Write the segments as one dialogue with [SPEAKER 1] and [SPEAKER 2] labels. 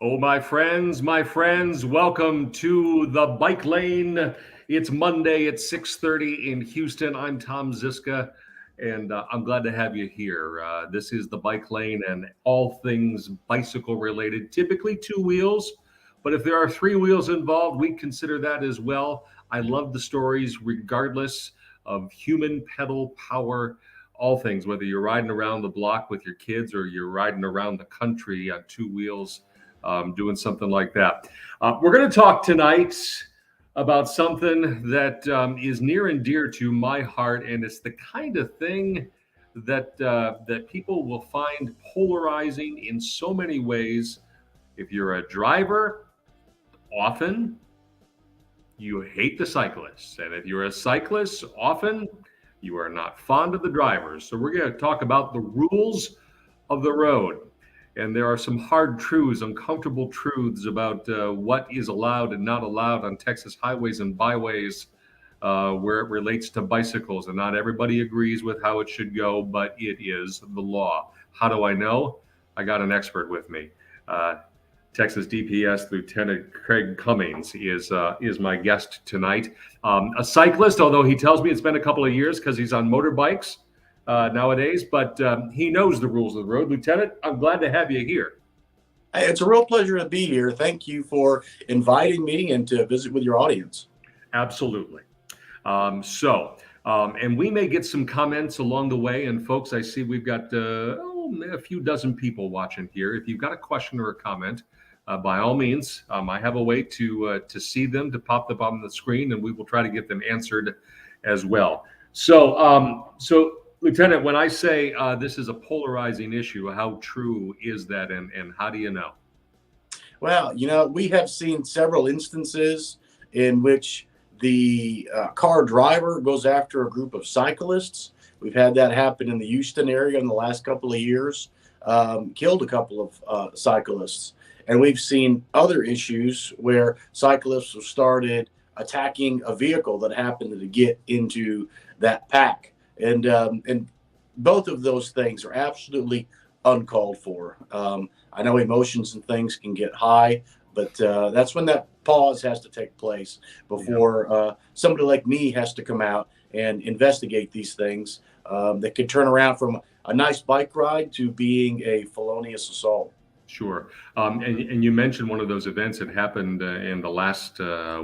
[SPEAKER 1] Oh, my friends, welcome to the bike lane. It's Monday at 6:30 in Houston. I'm Tom Ziska, and I'm glad to have you here. This is the bike lane and all things bicycle related, typically two wheels, but if there are three wheels involved, we consider that as well. I love the stories, regardless of human pedal power, all things, whether you're riding around the block with your kids or you're riding around the country on two wheels doing something like that. We're going to talk tonight about something that is near and dear to my heart, and it's the kind of thing that people will find polarizing in so many ways. If you're a driver, often you hate the cyclists, and if you're a cyclist, often you are not fond of the drivers. So we're going to talk about the rules of the road. And there are some hard truths, uncomfortable truths about what is allowed and not allowed on Texas highways and byways where it relates to bicycles. And not everybody agrees with how it should go, but it is the law. How do I know? I got an expert with me. Texas DPS Lieutenant Craig Cummings is my guest tonight. A cyclist, although he tells me it's been a couple of years because he's on motorbikes nowadays, but he knows the rules of the road. Lieutenant, I'm glad to have you here.
[SPEAKER 2] Hey, it's a real pleasure to be here. Thank you for inviting me and to visit with your audience.
[SPEAKER 1] Absolutely. And we may get some comments along the way. And folks, I see we've got a few dozen people watching here. If you've got a question or a comment, by all means, I have a way to see them, to pop them on the screen, and we will try to get them answered as well. So Lieutenant, when I say this is a polarizing issue, how true is that, and how do you know?
[SPEAKER 2] Well, we have seen several instances in which the car driver goes after a group of cyclists. We've had that happen in the Houston area in the last couple of years, killed a couple of cyclists. And we've seen other issues where cyclists have started attacking a vehicle that happened to get into that pack. And both of those things are absolutely uncalled for. I know emotions and things can get high, but that's when that pause has to take place before somebody like me has to come out and investigate these things that could turn around from a nice bike ride to being a felonious assault.
[SPEAKER 1] Sure. And you mentioned one of those events that happened in the last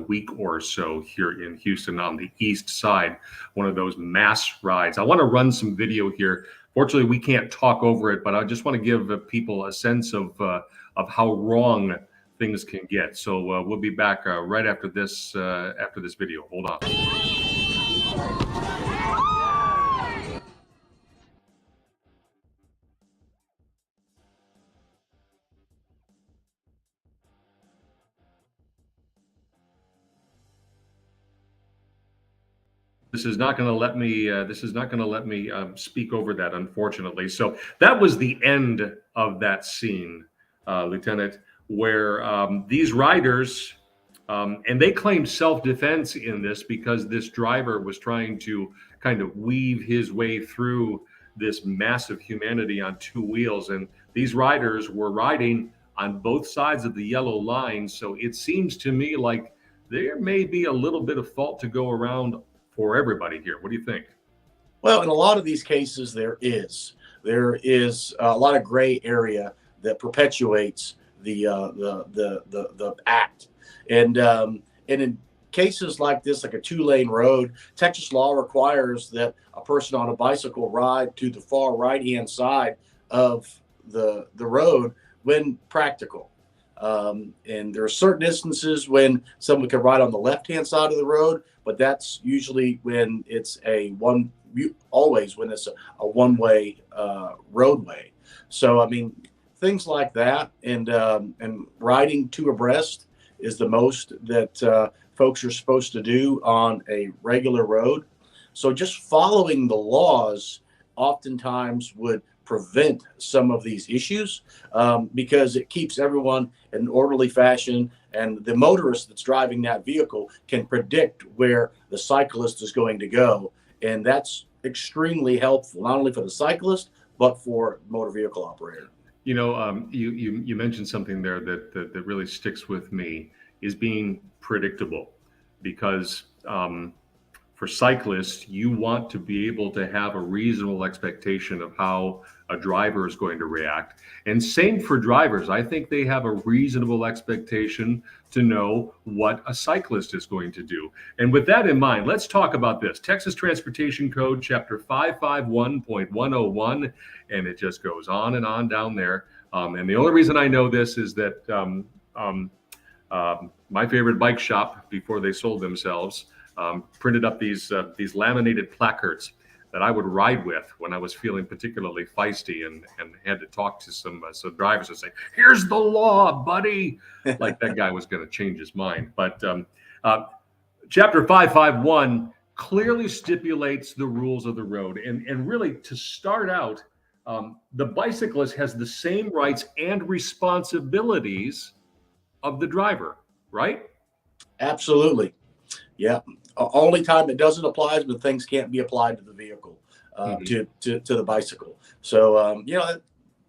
[SPEAKER 1] week or so here in Houston on the east side, one of those mass rides. I want to run some video here. Fortunately, we can't talk over it, but I just want to give people a sense of how wrong things can get. So we'll be back right after this video. Hold on. This is not going to let me speak over that, unfortunately. So that was the end of that scene, Lieutenant, where these riders and they claimed self-defense in this because this driver was trying to kind of weave his way through this massive humanity on two wheels, and these riders were riding on both sides of the yellow line. So it seems to me like there may be a little bit of fault to go around for everybody here. What do you think?
[SPEAKER 2] Well, in a lot of these cases, there is a lot of gray area that perpetuates the act, and in cases like this, like a two-lane road, Texas law requires that a person on a bicycle ride to the far right-hand side of the road when practical. And there are certain instances when someone can ride on the left-hand side of the road, but that's usually when it's always when it's a one-way roadway. So, I mean, things like that, and riding two abreast is the most that folks are supposed to do on a regular road. So just following the laws oftentimes would prevent some of these issues because it keeps everyone in an orderly fashion, and the motorist that's driving that vehicle can predict where the cyclist is going to go, and that's extremely helpful not only for the cyclist but for motor vehicle operator.
[SPEAKER 1] You mentioned something there that really sticks with me is being predictable, because for cyclists, you want to be able to have a reasonable expectation of how a driver is going to react. And same for drivers. I think they have a reasonable expectation to know what a cyclist is going to do. And with that in mind, let's talk about this. Texas Transportation Code, Chapter 551.101, and it just goes on and on down there. And the only reason I know this is that my favorite bike shop, before they sold themselves, printed up these laminated placards that I would ride with when I was feeling particularly feisty and had to talk to some drivers and say, "Here's the law, buddy," like that guy was going to change his mind. But Chapter 551 clearly stipulates the rules of the road, and really, to start out, the bicyclist has the same rights and responsibilities of the driver, right?
[SPEAKER 2] Absolutely. Yeah. Only time it doesn't apply is when things can't be applied to the vehicle, to the bicycle. So,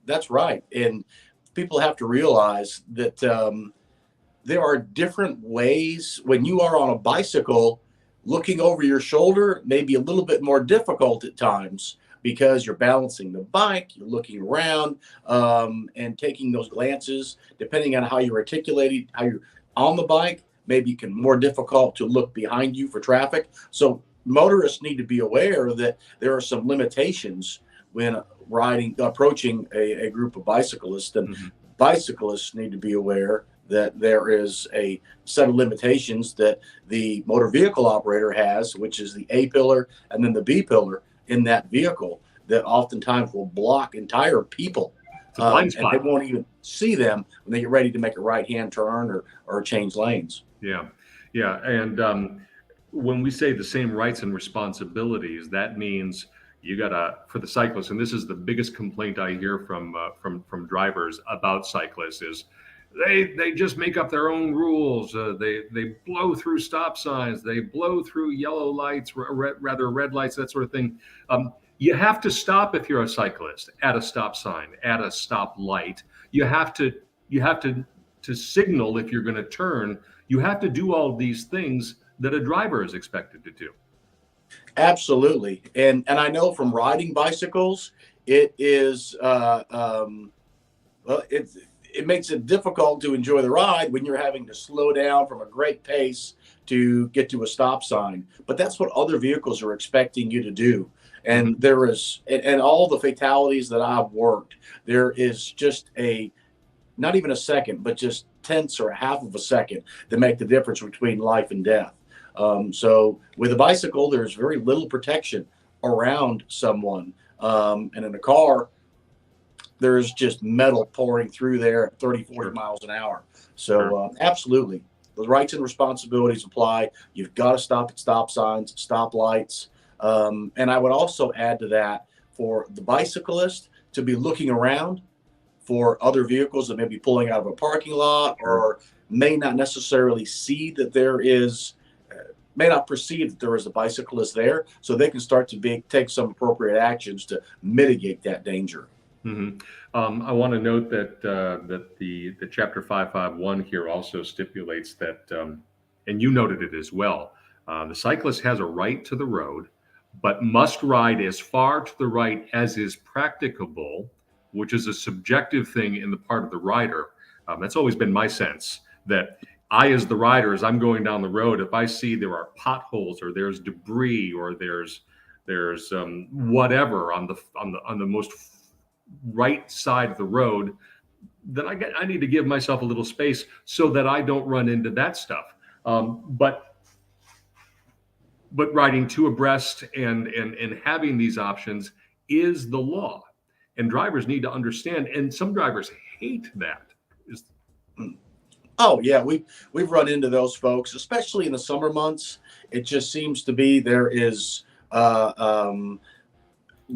[SPEAKER 2] that's right. And people have to realize that there are different ways. When you are on a bicycle, looking over your shoulder may be a little bit more difficult at times, because you're balancing the bike, you're looking around, and taking those glances, depending on how you're articulating, how you're on the bike. Maybe it can more difficult to look behind you for traffic. So motorists need to be aware that there are some limitations when approaching a group of bicyclists, and bicyclists need to be aware that there is a set of limitations that the motor vehicle operator has, which is the A pillar and then the B pillar in that vehicle, that oftentimes will block entire people.
[SPEAKER 1] It's a blind spot.
[SPEAKER 2] And they won't even see them when they get ready to make a right-hand turn or change lanes.
[SPEAKER 1] Yeah. And when we say the same rights and responsibilities, that means you gotta, for the cyclists, and this is the biggest complaint I hear from drivers about cyclists, is they just make up their own rules. They blow through stop signs, they blow through yellow lights, rather red lights, that sort of thing. You have to stop if you're a cyclist at a stop sign, at a stop light. You have to signal if you're going to turn. You have to do all these things that a driver is expected to do.
[SPEAKER 2] Absolutely. And I know from riding bicycles, it is it makes it difficult to enjoy the ride when you're having to slow down from a great pace to get to a stop sign. But that's what other vehicles are expecting you to do. And there is, and all the fatalities that I've worked, there is just not even a second, but just tenths or a half of a second that make the difference between life and death. So with a bicycle, there's very little protection around someone. And in a car, there's just metal pouring through there at 30, 40 miles an hour. So absolutely, the rights and responsibilities apply. You've got to stop at stop signs, stop lights. And I would also add to that, for the bicyclist to be looking around for other vehicles that may be pulling out of a parking lot, or may not necessarily see that there is, may not perceive that there is a bicyclist there, so they can start to take some appropriate actions to mitigate that danger.
[SPEAKER 1] I want to note that the Chapter 551 here also stipulates that, and you noted it as well, the cyclist has a right to the road, but must ride as far to the right as is practicable, which is a subjective thing in the part of the rider. That's always been my sense, that I, as the rider, as I'm going down the road, if I see there are potholes or there's debris or there's whatever on the most right side of the road, then I need to give myself a little space so that I don't run into that stuff. But riding two abreast and having these options is the law, and drivers need to understand. And some drivers hate that.
[SPEAKER 2] Oh yeah, we've run into those folks, especially in the summer months. It just seems to be there is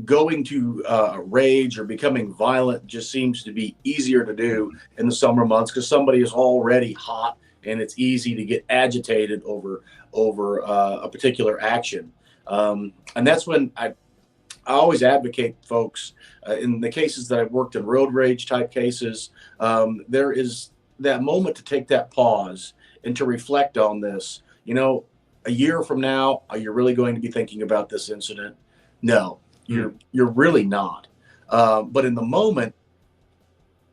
[SPEAKER 2] going to rage or becoming violent just seems to be easier to do in the summer months, because somebody is already hot and it's easy to get agitated over a particular action. And that's when I always advocate folks in the cases that I've worked in road rage type cases. There is that moment to take that pause and to reflect on this. A year from now, are you really going to be thinking about this incident? No, you're really not. But in the moment,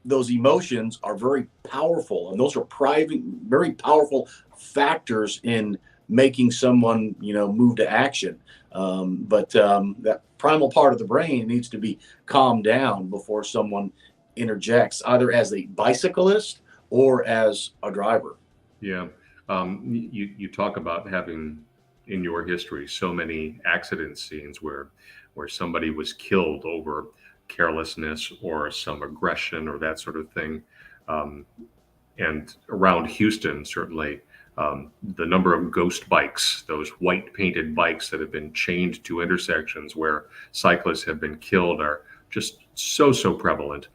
[SPEAKER 2] those emotions are very powerful, and those are very powerful factors in making someone, move to action. But that primal part of the brain needs to be calmed down before someone interjects, either as a bicyclist or as a driver.
[SPEAKER 1] Yeah. You talk about having in your history so many accident scenes where somebody was killed over carelessness or some aggression or that sort of thing. Um, and around Houston, certainly, the number of ghost bikes, those white painted bikes that have been chained to intersections where cyclists have been killed, are just so prevalent.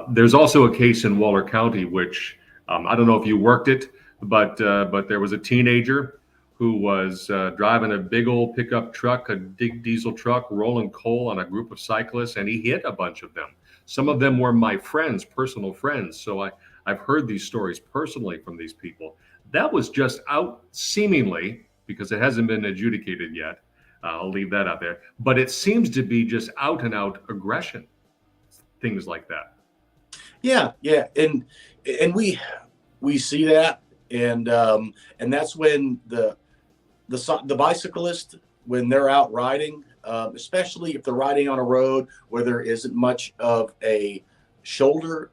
[SPEAKER 1] There's also a case in Waller County, which I don't know if you worked it, but there was a teenager who was driving a big old pickup truck, a big diesel truck, rolling coal on a group of cyclists, and he hit a bunch of them. Some of them were my friends, personal friends. So I've heard these stories personally from these people. That was just out seemingly, because it hasn't been adjudicated yet. I'll leave that out there. But it seems to be just out and out aggression, things like that.
[SPEAKER 2] Yeah, yeah, and we see that, and that's when the bicyclist, when they're out riding, especially if they're riding on a road where there isn't much of a shoulder,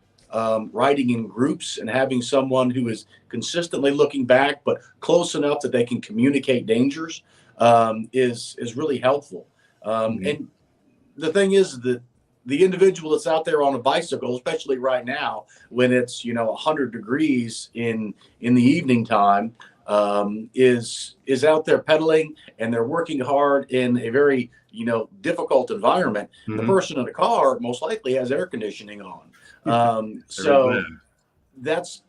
[SPEAKER 2] riding in groups and having someone who is consistently looking back but close enough that they can communicate dangers, is really helpful.
[SPEAKER 1] Mhm.
[SPEAKER 2] And the thing is that the individual that's out there on a bicycle, especially right now when it's 100 degrees in the evening time, is out there pedaling, and they're working hard in a very difficult environment. The
[SPEAKER 1] Mhm.
[SPEAKER 2] person in the car most likely has air conditioning on,
[SPEAKER 1] Very
[SPEAKER 2] so
[SPEAKER 1] glad.
[SPEAKER 2] that's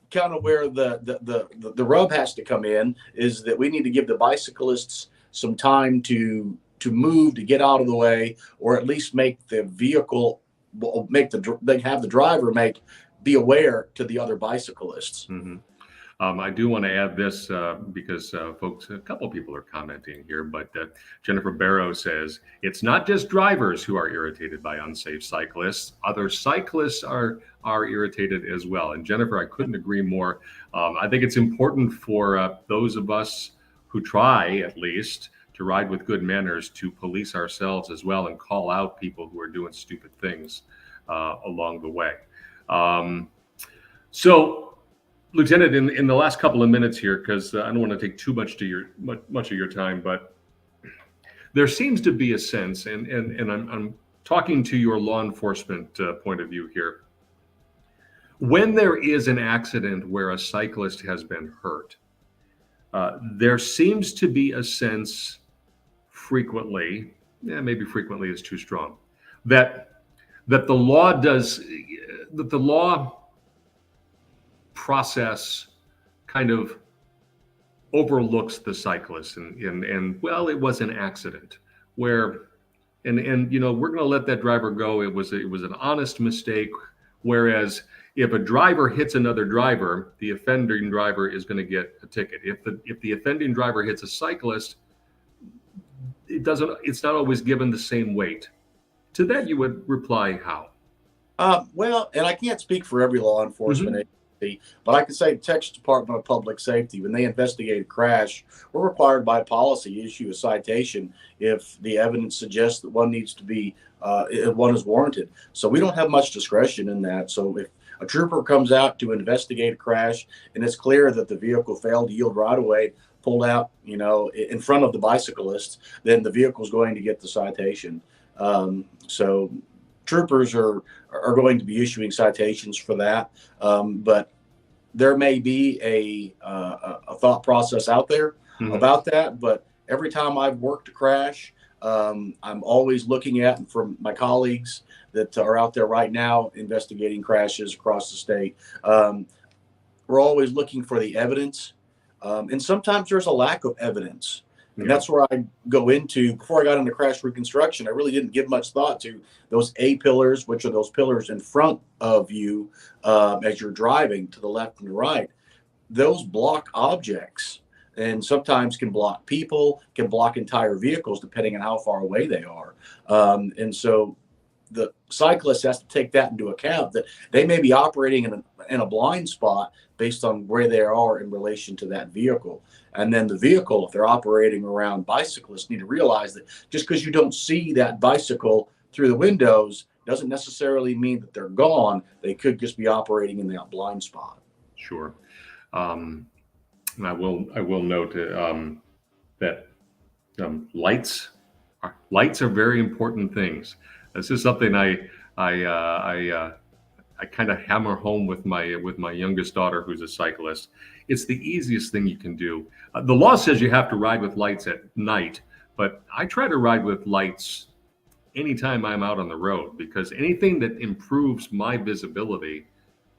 [SPEAKER 2] kind of where the rub has to come in, is that we need to give the bicyclists some time to move, to get out of the way, or at least make the vehicle, they have the driver be aware to the other bicyclists.
[SPEAKER 1] Mhm. I do want to add this because folks, a couple people are commenting here, but Jennifer Barrow says it's not just drivers who are irritated by unsafe cyclists; other cyclists are irritated as well. And Jennifer, I couldn't agree more. I think it's important for those of us who try, at least, to ride with good manners, to police ourselves as well and call out people who are doing stupid things along the way. Um, so. Lieutenant, in the last couple of minutes here, because I don't want to take too much of your time, but there seems to be a sense, and I'm talking to your law enforcement point of view here. When there is an accident where a cyclist has been hurt, there seems to be a sense frequently, maybe frequently is too strong, that that the law does that the law process kind of overlooks the cyclist and well, it was an accident where and we're going to let that driver go. It was an honest mistake. Whereas if a driver hits another driver, the offending driver is going to get a ticket. If the offending driver hits a cyclist, it's not always given the same weight. To that you would reply how?
[SPEAKER 2] Well, and I can't speak for every law enforcement
[SPEAKER 1] Hmm.
[SPEAKER 2] agency, but I can say the Texas Department of Public Safety, when they investigate a crash, we're required by policy to issue a citation if the evidence suggests that one is warranted. So we don't have much discretion in that. So if a trooper comes out to investigate a crash and it's clear that the vehicle failed to yield right away, pulled out, in front of the bicyclist, then the vehicle is going to get the citation. So troopers are going to be issuing citations for that. But there may be a thought process out there
[SPEAKER 1] Hmm.
[SPEAKER 2] about that. But every time I've worked a crash, I'm always looking at, and from my colleagues that are out there right now investigating crashes across the state, we're always looking for the evidence. And sometimes there's a lack of evidence. And that's where I go into. Before I got into crash reconstruction, I really didn't give much thought to those A pillars, which are those pillars in front of you as you're driving to the left and the right. Those block objects and sometimes can block people, can block entire vehicles, depending on how far away they are. And so the cyclist has to take that into account, that they may be operating in a blind spot based on where they are in relation to that vehicle. And then the vehicle, if they're operating around bicyclists, need to realize that just because you don't see that bicycle through the windows doesn't necessarily mean that they're gone. They could just be operating in that blind spot.
[SPEAKER 1] Sure. And I will note that lights are very important things. This is something I kind of hammer home with my youngest daughter, who's a cyclist. It's the easiest thing you can do. The law says you have to ride with lights at night, but I try to ride with lights anytime I'm out on the road, because anything that improves my visibility,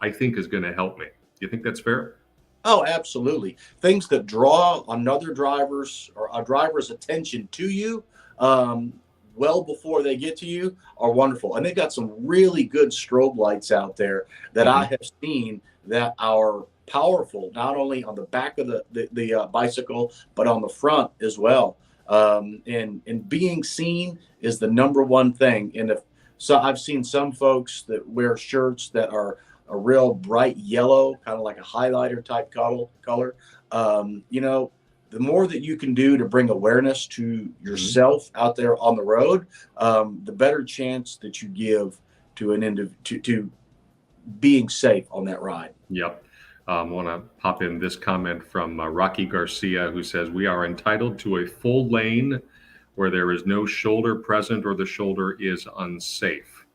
[SPEAKER 1] I think, is going to help me. Do you think that's fair?
[SPEAKER 2] Oh, absolutely. Things that draw another driver's or a driver's attention to you well before they get to you are wonderful. And they've got some really good strobe lights out there that I have seen that are powerful, not only on the back of the bicycle, but on the front as well. And being seen is the number one thing. And so I've seen some folks that wear shirts that are a real bright yellow, kind of like a highlighter type color. The more that you can do to bring awareness to yourself out there on the road, the better chance that you give to to being safe on that ride.
[SPEAKER 1] Yep. I want to pop in this comment from Rocky Garcia, who says, "We are entitled to a full lane where there is no shoulder present or the shoulder is unsafe."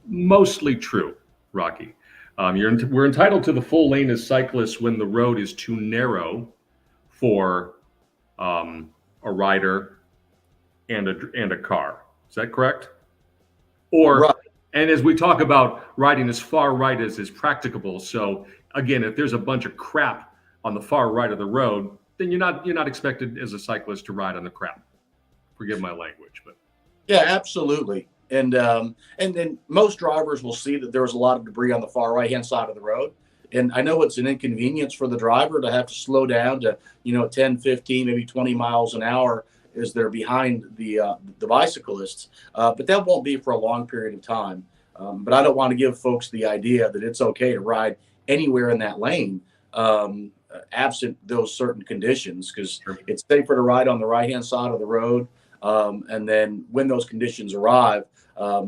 [SPEAKER 1] Mostly true, Rocky. We're entitled to the full lane as cyclists when the road is too narrow for a rider and a car. Is that correct? Or
[SPEAKER 2] Right.
[SPEAKER 1] And as we talk about riding as far right as is practicable. So again, if there's a bunch of crap on the far right of the road, then you're not expected as a cyclist to ride on the crap. Forgive my language, but
[SPEAKER 2] Yeah, absolutely. And then most drivers will see that there's a lot of debris on the far right hand side of the road. And I know it's an inconvenience for the driver to have to slow down to 10, 15, maybe 20 miles an hour as they're behind the bicyclists. But that won't be for a long period of time. But I don't want to give folks the idea that it's okay to ride anywhere in that lane, absent those certain conditions, because it's safer to ride on the right hand side of the road. And then when those conditions arrive,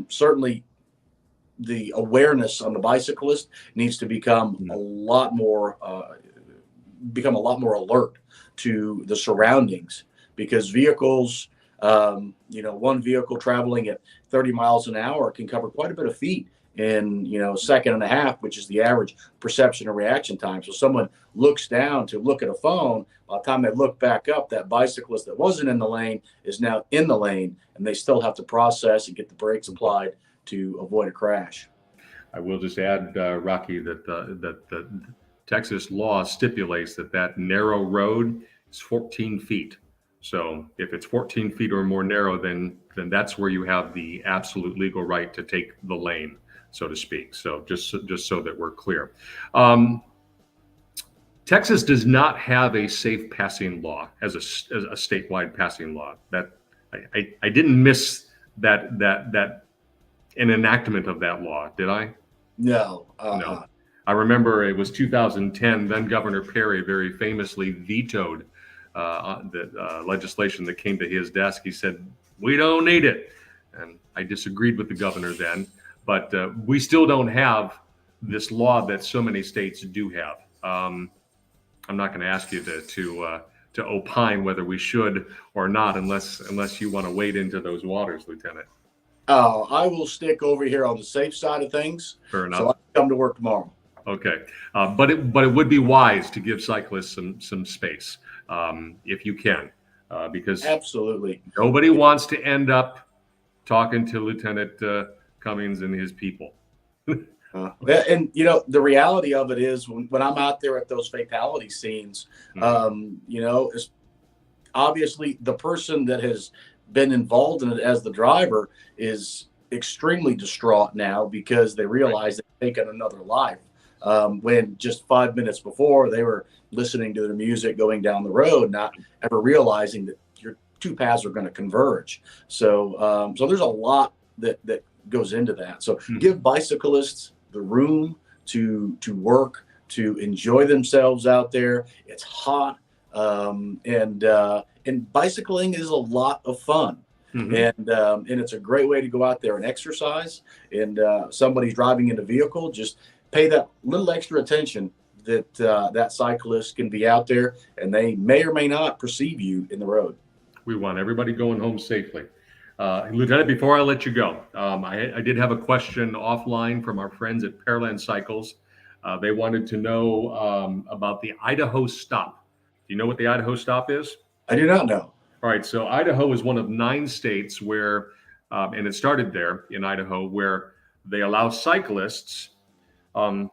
[SPEAKER 2] certainly the awareness on the bicyclist needs to become a lot more alert to the surroundings, because vehicles, one vehicle traveling at 30 miles an hour can cover quite a bit of feet in a second and a half, which is the average perception and reaction time. So someone looks down to look at a phone, by the time they look back up, that bicyclist that wasn't in the lane is now in the lane, and they still have to process and get the brakes applied to avoid a crash.
[SPEAKER 1] I will just add, Rocky, that the Texas law stipulates that narrow road is 14 feet. So if it's 14 feet or more narrow, then that's where you have the absolute legal right to take the lane, so to speak. So just so that we're clear. Texas does not have a safe passing law as a statewide passing law. That I didn't miss that an enactment of that law, did I?
[SPEAKER 2] No.
[SPEAKER 1] No. I remember it was 2010. Then Governor Perry very famously vetoed the legislation that came to his desk. He said, "We don't need it," and I disagreed with the governor then. But we still don't have this law that so many states do have. I'm not going to ask you to opine whether we should or not, unless you want to wade into those waters, Lieutenant.
[SPEAKER 2] I will stick over here on the safe side of things.
[SPEAKER 1] Fair enough.
[SPEAKER 2] So I'll come to work tomorrow.
[SPEAKER 1] Okay, but it would be wise to give cyclists some space if you can, because
[SPEAKER 2] absolutely
[SPEAKER 1] nobody wants to end up talking to Lieutenant Cummings and his people.
[SPEAKER 2] And the reality of it is when I'm out there at those fatality scenes, obviously the person that has been involved in it as the driver is extremely distraught now because they realize they've taken another life. When just 5 minutes before they were listening to the music going down the road, not ever realizing that your two paths are going to converge. So there's a lot that goes into that. So give bicyclists the room to work, to enjoy themselves out there. It's hot, and bicycling is a lot of fun. And it's a great way to go out there and exercise. And somebody's driving in a vehicle, just pay that little extra attention that that cyclist can be out there, and they may or may not perceive you in the road.
[SPEAKER 1] We want everybody going home safely. Lieutenant, before I let you go, I did have a question offline from our friends at Pearland Cycles. They wanted to know about the Idaho Stop. Do you know what the Idaho Stop is?
[SPEAKER 2] I do not know.
[SPEAKER 1] All right, so Idaho is one of 9 states where, and it started there in Idaho, where they allow cyclists, and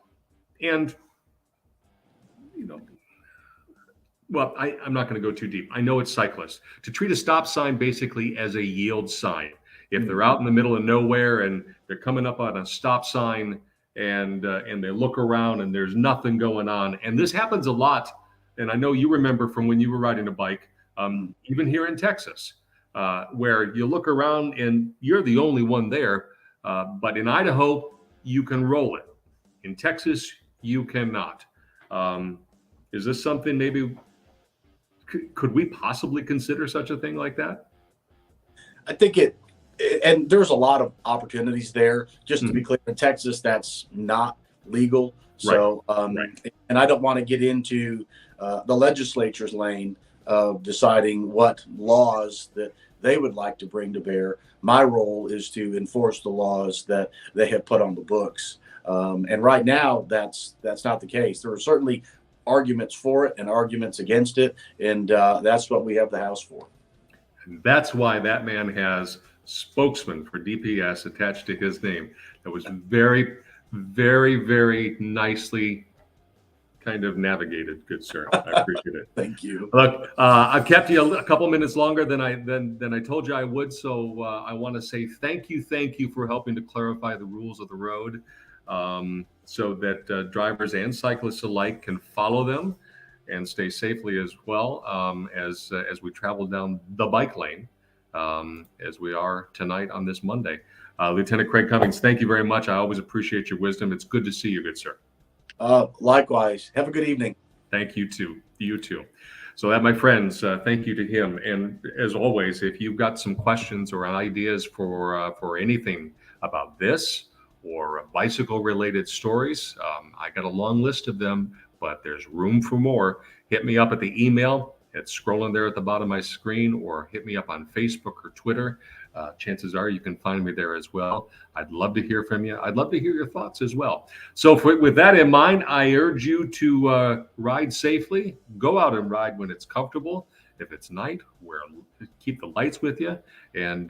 [SPEAKER 1] well, I'm not going to go too deep. I know it's cyclists, to treat a stop sign basically as a yield sign. If they're out in the middle of nowhere and they're coming up on a stop sign and they look around and there's nothing going on, and this happens a lot. And I know you remember from when you were riding a bike, even here in Texas, where you look around and you're the only one there. But in Idaho, you can roll it. In Texas, you cannot. Is this something maybe, could we possibly consider such a thing like that?
[SPEAKER 2] I think and there's a lot of opportunities there. Just to be clear, in Texas, that's not legal. So, and I don't want to get into the legislature's lane of deciding what laws that they would like to bring to bear. My role is to enforce the laws that they have put on the books. And right now, that's not the case. There are certainly arguments for it and arguments against it, and that's what we have the House for.
[SPEAKER 1] And that's why that man has spokesman for DPS attached to his name. That was very, very, very nicely kind of navigated, good sir. I appreciate it.
[SPEAKER 2] Thank you.
[SPEAKER 1] Look, I've kept you a couple minutes longer than I told you I would, so I want to say thank you for helping to clarify the rules of the road, so that drivers and cyclists alike can follow them and stay safely as well, as we travel down the bike lane, as we are tonight on this Monday. Lieutenant Craig Cummings, thank you very much. I always appreciate your wisdom. It's good to see you, good sir.
[SPEAKER 2] Likewise. Have a good evening.
[SPEAKER 1] Thank you too. You too. So that, my friends, thank you to him. And as always, if you've got some questions or ideas for anything about this or bicycle-related stories, I got a long list of them, but there's room for more. Hit me up at the email. It's scrolling there at the bottom of my screen, or hit me up on Facebook or Twitter. Chances are you can find me there as well. I'd love to hear from you. I'd love to hear your thoughts as well. So with that in mind, I urge you to ride safely. Go out and ride when it's comfortable. If it's night, keep the lights with you, and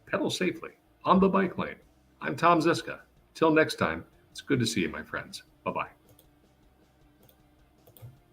[SPEAKER 1] pedal safely on the bike lane. I'm Tom Ziska. Till next time, it's good to see you, my friends. Bye-bye.